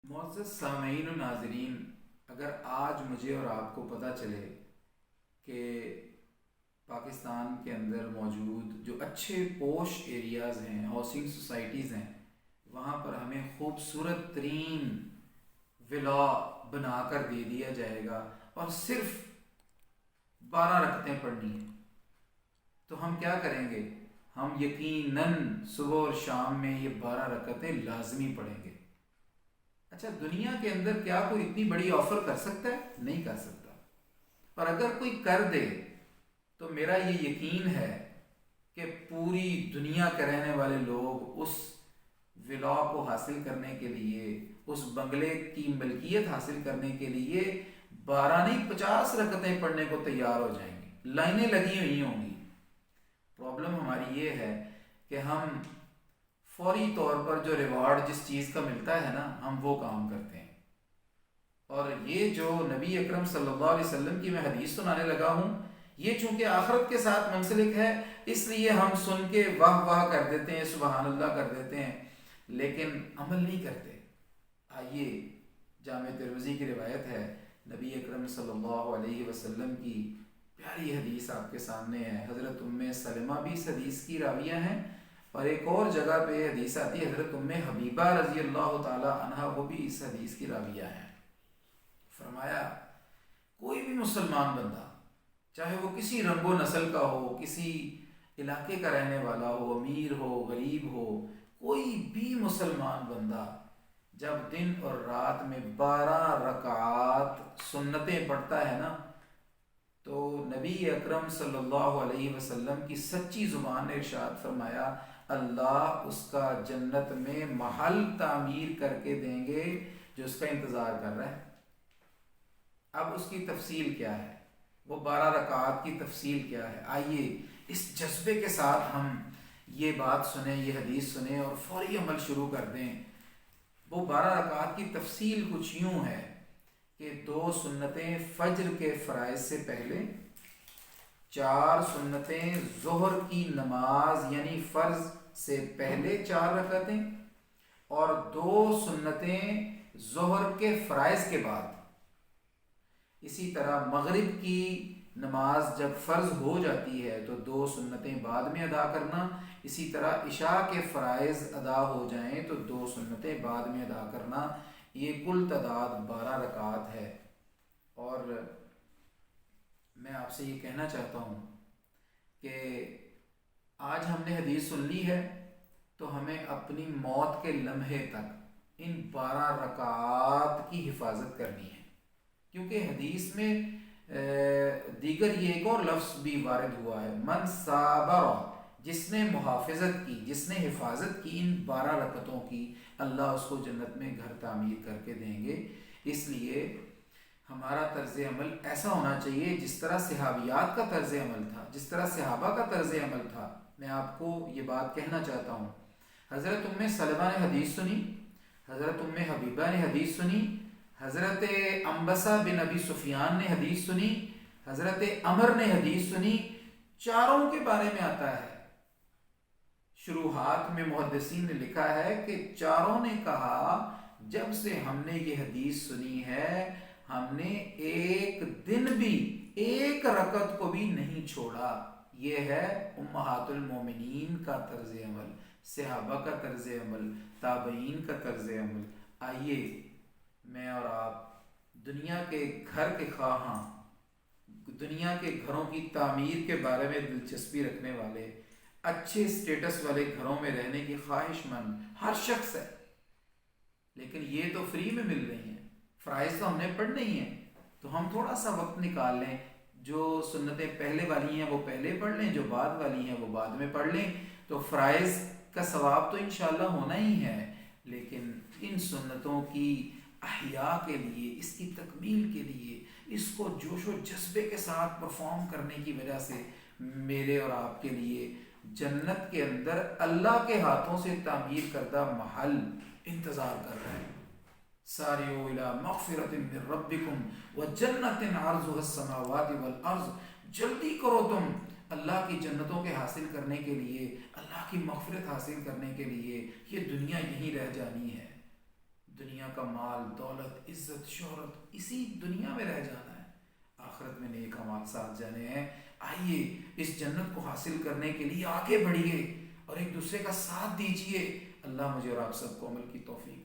معزز سامعین و ناظرین، اگر آج مجھے اور آپ کو پتہ چلے کہ پاکستان کے اندر موجود جو اچھے پوش ایریاز ہیں، ہاؤسنگ سوسائٹیز ہیں، وہاں پر ہمیں خوبصورت ترین ولا بنا کر دے دیا جائے گا اور صرف 12 رکعتیں پڑھنی ہیں، تو ہم کیا کریں گے؟ ہم یقیناً صبح اور شام میں یہ 12 رکعتیں لازمی پڑھیں گے۔ اچھا، دنیا کے اندر کیا کوئی اتنی بڑی آفر کر سکتا ہے؟ نہیں کر سکتا۔ اور اگر کوئی کر دے تو میرا یہ یقین ہے کہ پوری دنیا کے رہنے والے لوگ اس ولا کو حاصل کرنے کے لیے، اس بنگلے کی ملکیت حاصل کرنے کے لیے 12 نہیں 50 رکعتیں پڑھنے کو تیار ہو جائیں گے، لائنیں لگی ہوئی ہوں گی۔ پرابلم ہماری یہ ہے کہ ہم فوری طور پر جو ریوارڈ جس چیز کا ملتا ہے نا، ہم وہ کام کرتے ہیں۔ اور یہ جو نبی اکرم صلی اللہ علیہ وسلم کی میں حدیث سنانے لگا ہوں، یہ چونکہ آخرت کے ساتھ منسلک ہے، اس لیے ہم سن کے واہ واہ کر دیتے ہیں، سبحان اللہ کر دیتے ہیں، لیکن عمل نہیں کرتے۔ آئیے، جامع ترمذی کی روایت ہے، نبی اکرم صلی اللہ علیہ وسلم کی پیاری حدیث آپ کے سامنے ہے۔ حضرت ام سلمہ بھی اس حدیث کی راویہ ہیں، اور ایک اور جگہ پہ حدیث آتی ہے حضرت ام حبیبہ رضی اللہ تعالی عنہا، وہ بھی اس حدیث کی راویہ ہیں۔ فرمایا، کوئی بھی مسلمان بندہ، چاہے وہ کسی رنگ و نسل کا ہو، کسی علاقے کا رہنے والا ہو، امیر ہو، غریب ہو، کوئی بھی مسلمان بندہ جب دن اور رات میں 12 رکعات سنتیں پڑھتا ہے نا، تو نبی اکرم صلی اللہ علیہ وسلم کی سچی زبان نے ارشاد فرمایا، اللہ اس کا جنت میں محل تعمیر کر کے دیں گے جو اس کا انتظار کر رہا ہے۔ اب اس کی تفصیل کیا ہے؟ وہ 12 رکعات کی تفصیل کیا ہے؟ آئیے اس جذبے کے ساتھ ہم یہ بات سنیں، یہ حدیث سنیں اور فوری عمل شروع کر دیں۔ وہ 12 رکعات کی تفصیل کچھ یوں ہے کہ 2 سنتیں فجر کے فرائض سے پہلے، 4 سنتیں ظہر کی نماز یعنی فرض سے پہلے 4 رکعتیں، اور 2 سنتیں ظہر کے فرائض کے بعد۔ اسی طرح مغرب کی نماز جب فرض ہو جاتی ہے تو 2 سنتیں بعد میں ادا کرنا، اسی طرح عشاء کے فرائض ادا ہو جائیں تو 2 سنتیں بعد میں ادا کرنا۔ یہ کل تعداد 12 رکعات ہے۔ اور میں آپ سے یہ کہنا چاہتا ہوں کہ آج ہم نے حدیث سن لی ہے تو ہمیں اپنی موت کے لمحے تک ان 12 رکعات کی حفاظت کرنی ہے، کیونکہ حدیث میں دیگر یہ ایک اور لفظ بھی وارد ہوا ہے، من صابر، جس نے محافظت کی، جس نے حفاظت کی ان 12 رکعتوں کی، اللہ اس کو جنت میں گھر تعمیر کر کے دیں گے۔ اس لیے ہمارا طرز عمل ایسا ہونا چاہیے جس طرح صحابیات کا طرز عمل تھا، جس طرح صحابہ کا طرز عمل تھا۔ میں آپ کو یہ بات کہنا چاہتا ہوں، حضرت ام سلمہ نے حدیث سنی، حضرت ام حبیبہ نے حدیث سنی، حضرت انبسہ بن ابی سفیان نے حدیث سنی، حضرت عمر نے حدیث سنی، چاروں کے بارے میں آتا ہے۔ شروحات میں محدثین نے لکھا ہے کہ چاروں نے کہا، جب سے ہم نے یہ حدیث سنی ہے ہم نے ایک دن بھی ایک رکعت کو بھی نہیں چھوڑا۔ یہ ہے امہات المومنین کا طرز عمل، صحابہ کا طرز عمل، تابعین کا طرز عمل۔ آئیے میں اور آپ دنیا کے گھر کے خواہاں، دنیا کے گھروں کی تعمیر کے بارے میں دلچسپی رکھنے والے، اچھے سٹیٹس والے گھروں میں رہنے کی خواہش مند ہر شخص ہے، لیکن یہ تو فری میں مل رہی ہیں، فرائض تو ہم نے پڑھنے ہی ہیں، تو ہم تھوڑا سا وقت نکال لیں، جو سنتیں پہلے والی ہیں وہ پہلے پڑھ لیں، جو بعد والی ہیں وہ بعد میں پڑھ لیں، تو فرائض کا ثواب تو انشاءاللہ ہونا ہی ہے، لیکن ان سنتوں کی احیاء کے لیے، اس کی تکمیل کے لیے، اس کو جوش و جذبے کے ساتھ پرفارم کرنے کی وجہ سے میرے اور آپ کے لیے جنت کے اندر اللہ کے ہاتھوں سے تعمیر کردہ محل انتظار کر رہا ہے۔ ساریو الی مغفرۃ من ربکم وجنۃ عرضها السماوات والارض، جلدی کرو تم اللہ کی جنتوں کے حاصل کرنے کے لیے، اللہ کی مغفرت حاصل کرنے کے لیے۔ یہ دنیا یہیں رہ جانی ہے، دنیا کا مال، دولت، عزت، شہرت اسی دنیا میں رہ جانا ہے، آخرت میں نیک اعمال ساتھ جانے ہیں۔ آئیے اس جنت کو حاصل کرنے کے لیے آگے بڑھیے اور ایک دوسرے کا ساتھ دیجیے۔ اللہ مجھے اور آپ سب کو عمل کی توفیق